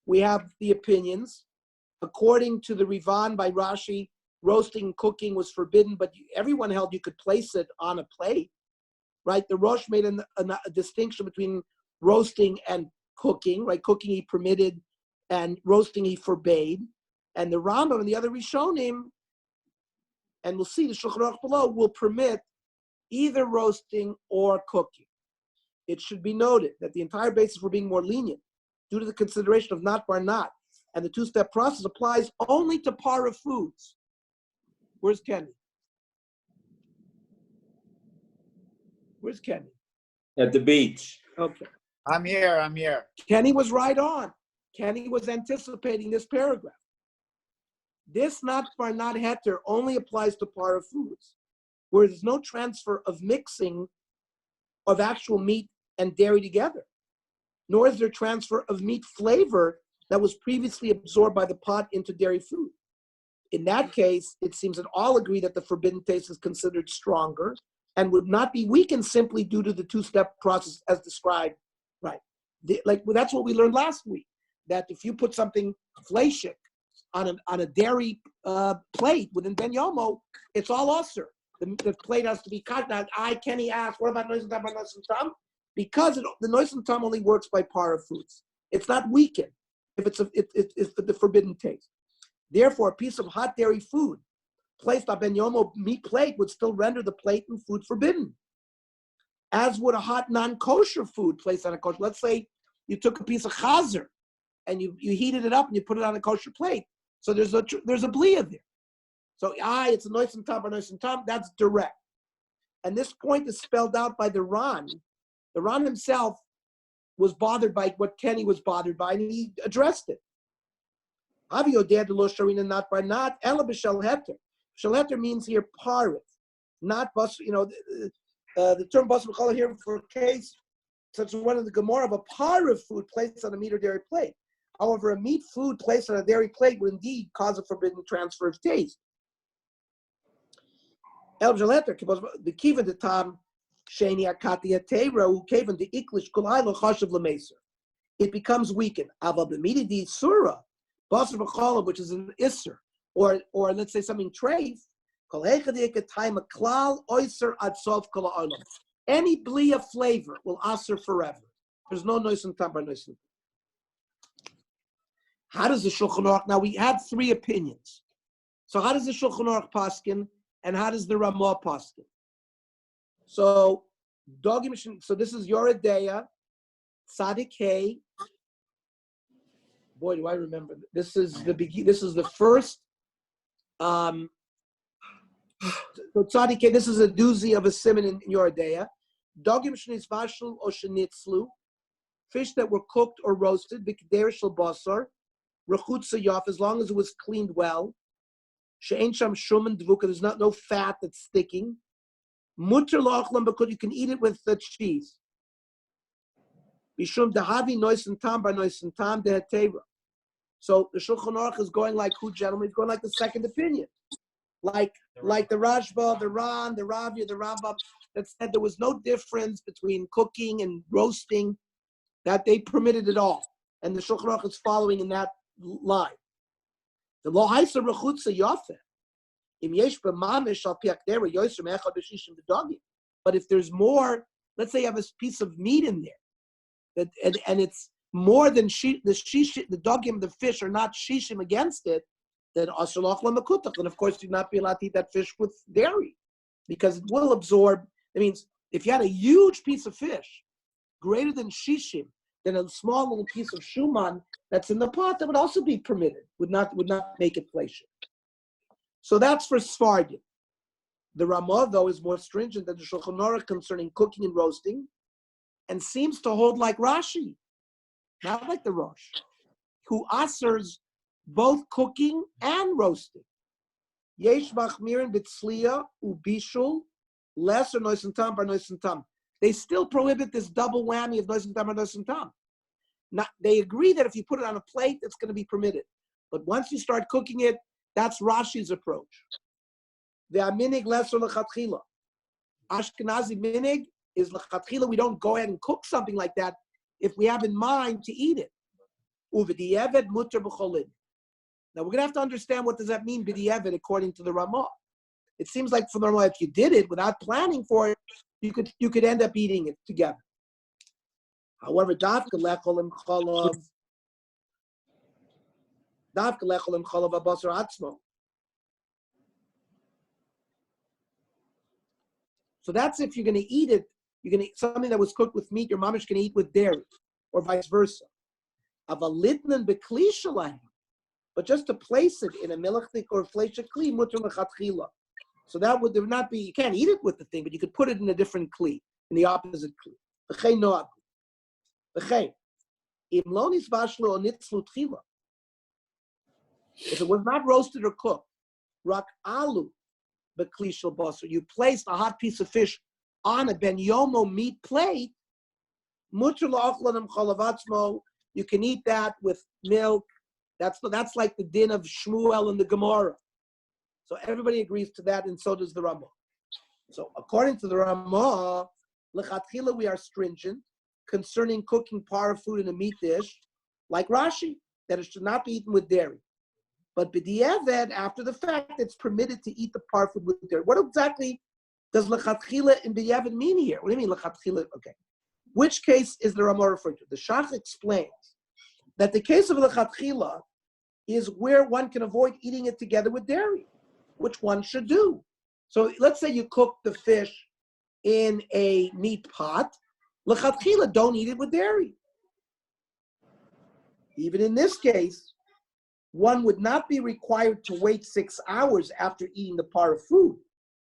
We have the opinions. According to the Rivan by Rashi, roasting and cooking was forbidden, but everyone held you could place it on a plate, right? The Rosh made a distinction between roasting and cooking, right? Cooking he permitted, and roasting he forbade. And the Rambam and the other Rishonim, and we'll see the Shulchan Aruch below, will permit either roasting or cooking. It should be noted that the entire basis for being more lenient, due to the consideration of not bar not, and the two-step process applies only to para foods. Where's Kenny? Where's Kenny? At the beach. Okay. I'm here. Kenny was right on. Kenny was anticipating this paragraph. This not bar not heter only applies to para foods, where there's no transfer of mixing of actual meat and dairy together, nor is there transfer of meat flavor that was previously absorbed by the pot into dairy food. In that case, it seems that all agree that the forbidden taste is considered stronger and would not be weakened simply due to the two-step process as described. Right. That's what we learned last week, that if you put something fleshik on a dairy plate within Ben Yomo, it's all usher. The plate has to be cut. Now, Kenny asked, what about noise and tam? Because the noise and tam only works by para foods. It's not weakened if it's the forbidden taste. Therefore, a piece of hot dairy food placed on Ben Yomo meat plate would still render the plate and food forbidden, as would a hot non-kosher food placed on a kosher. Let's say you took a piece of chazer and you heated it up and you put it on a kosher plate. So there's a blia there. So it's a nois and tam, that's direct. And this point is spelled out by the Ran. The Ran himself was bothered by what Kenny was bothered by, and he addressed it. Not by not, ela b'shel heter. Shel heter means here parith, not bas. The term bas b'chala here for a case such as one of the Gemara of a parith food placed on a meat or dairy plate. However, a meat food placed on a dairy plate would indeed cause a forbidden transfer of taste. El b'shel heter, the kiva the tam sheni akati atera who kaven the iklish kulai l'chashav l'meser. It becomes weakened. Ava b'midi di surah. Basar v'chala, which is an isser, or let's say something treif. Any blia flavor will aser forever. There's no nois and tam by nois and tam. How does the Shulchan Aruch, now we had three opinions. So how does the Shulchan Aruch paskin and how does the Ramah paskin? So, so this is Yoredeya, Tzadik Hey. Boy, do I remember. This is the first, so Tzadik Hey, this is a doozy of a simon in Yoredeya. Dogim shnis vashlu o shenitzlu, fish that were cooked or roasted, b'keder shel basar, rechutza yaf, as long as it was cleaned well. She'ein sham shuman dvuka, there's no fat that's sticking. Mutter la'achlam, because you can eat it with the cheese. Bishum dahavi noisin tam bar noisin tam dehateva. So the Shulchan Aruch is going like who, gentlemen? He's going like the second opinion. Like the Rashba, the Ran, the Ravya, the Rambam, that said there was no difference between cooking and roasting, that they permitted it all. And the Shulchan Aruch is following in that line. The lo haisa rechutza yafeh. But if there's more, let's say you have a piece of meat in there, and it's more than the dogim, the fish are not shishim against it, then ashalach lamakutach. And of course, you'd not be allowed to eat that fish with dairy, because it will absorb. It means if you had a huge piece of fish, greater than shishim, then a small little piece of shuman that's in the pot, that would also be permitted, would not make it fleshim. So that's for Sfardim. The Ramah, though, is more stringent than the Shulchan Aruch concerning cooking and roasting, and seems to hold like Rashi, not like the Rosh, who asers both cooking and roasting. Yesh machmirin b'tzliya ubishul lesser noisin tam bar noisin tam. They still prohibit this double whammy of noisin tam bar noisin tam. Now, they agree that if you put it on a plate, it's going to be permitted. But once you start cooking it, that's Rashi's approach. The aminig lesser lechatchila. Ashkenazi minig is lechatchila. We don't go ahead and cook something like that if we have in mind to eat it. Uv'di'eved muter b'cholin. Now we're going to have to understand what does that mean, b'di'eved, according to the Ramah. It seems like from the Ramah, if you did it without planning for it, you could end up eating it together. However, dafka lecholim cholav. So that's if you're going to eat it, you're going to eat something that was cooked with meat, your mamish can eat with dairy, or vice versa. But just to place it in a milachtik or flesha kli, mutter lechatchila. So there would not be, you can't eat it with the thing, but you could put it in a different kli, in the opposite kli. If it was not roasted or cooked, rak alu beklishal basar, you placed a hot piece of fish on a ben yomo meat plate, mutter la'achlanam chalavatzmo, you can eat that with milk. That's like the din of Shmuel and the Gemara. So everybody agrees to that, and so does the Ramah. So according to the Ramah, lechatchila we are stringent concerning cooking para food in a meat dish, like Rashi, that it should not be eaten with dairy. But b'di'eved, after the fact, it's permitted to eat the par food with dairy. What exactly does lechatchila and b'di'eved mean here? What do you mean lechatchila? Okay. Which case is the Ramah referring to? The Shach explains that the case of lechatchila is where one can avoid eating it together with dairy, which one should do. So let's say you cook the fish in a meat pot. Lechatchila, don't eat it with dairy. Even in this case, one would not be required to wait 6 hours after eating the par of food.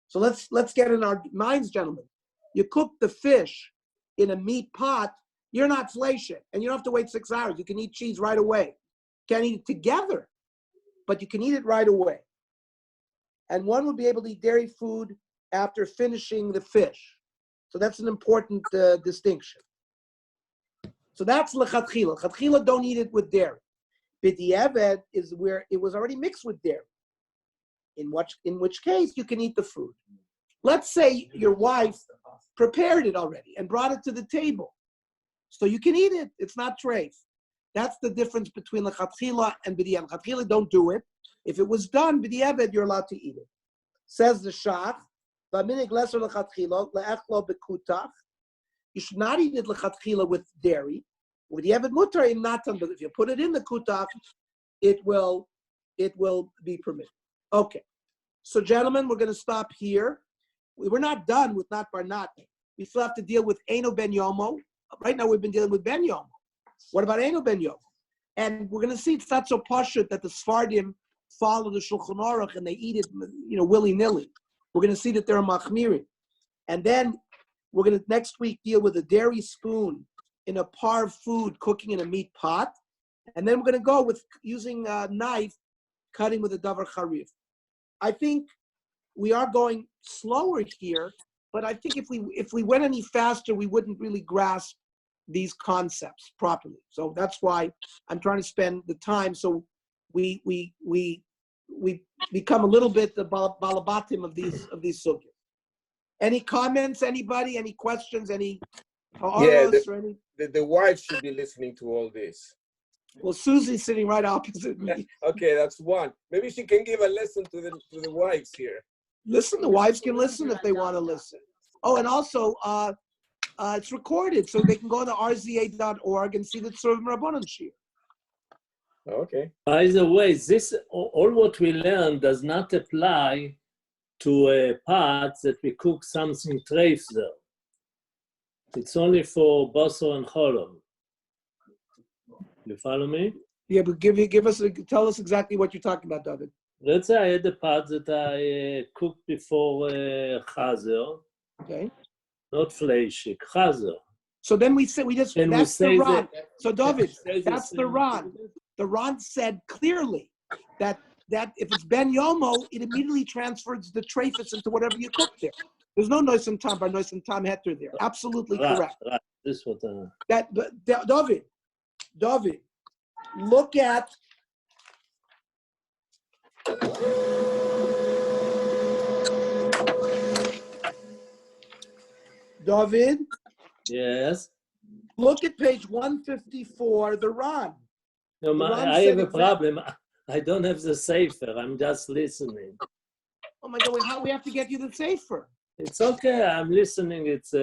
So let's get in our minds, gentlemen. You cook the fish in a meat pot, you're not fleshing, and you don't have to wait 6 hours. You can eat cheese right away. Can't eat it together, but you can eat it right away. And one would be able to eat dairy food after finishing the fish. So that's an important distinction. So that's lechatchila. Lechatchila, don't eat it with dairy. B'di'eved is where it was already mixed with dairy. In which case you can eat the food. Let's say your wife prepared it already and brought it to the table. So you can eat it. It's not treif. That's the difference between lechatchila and b'di'eved. Lechatchila, don't do it. If it was done, b'di'eved, you're allowed to eat it. Says the Shach, v'aminig leser lechatchila le'echlo bekutach. You should not eat it lechatchila with dairy. B'di'eved mutar im natan, but if you put it in the kutach, it will be permitted. Okay. So gentlemen, we're going to stop here. We're not done with Not Bar Not. We still have to deal with Eino Ben Yomo. Right now we've been dealing with Ben Yomo. What about Eino Ben Yomo? And we're going to see it's not so pashut that the Sfardim follow the Shulchan Aruch and they eat it, willy-nilly. We're going to see that they're machmirim. And then we're going to next week deal with a dairy spoon in a parv food cooking in a meat pot. And then we're going to go with using a knife, cutting with a davar charif. I think we are going slower here, but I think if we went any faster, we wouldn't really grasp these concepts properly. So that's why I'm trying to spend the time so we become a little bit the balabatim of these sugyas. Any comments? Anybody? Any questions? Any? Yeah, or any? the wife should be listening to all this. Well, Susie's sitting right opposite me. Okay, that's one. Maybe she can give a lesson to the wives here. Listen, the wives can listen if they want to listen. Oh, and also, it's recorded, so they can go to rza.org and see the Tzurba M'Rabanan shir. Okay. By the way, this all what we learn does not apply to pots that we cook something treif there. It's only for basar and cholov. You follow me? Yeah, but tell us exactly what you're talking about, David. Let's say I had a pot that I cooked before chazer. Okay. Not fleishik, chazer. So then that's the Ran. So David, that's the Ran. The Ran said clearly that if it's Ben Yomo, it immediately transfers the treifus into whatever you cook there. There's no noisem tam bar noisem tam heter there. Absolutely correct. Right. This is what David, look at David. Yes. Look at page 154, the Ran. No, I have a problem. I don't have the sefer. I'm just listening. Oh my God! We have to get you the sefer. It's okay. I'm listening. It's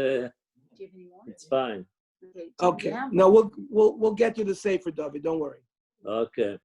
fine. Okay. No, we'll get you the sefer, David. Don't worry. Okay.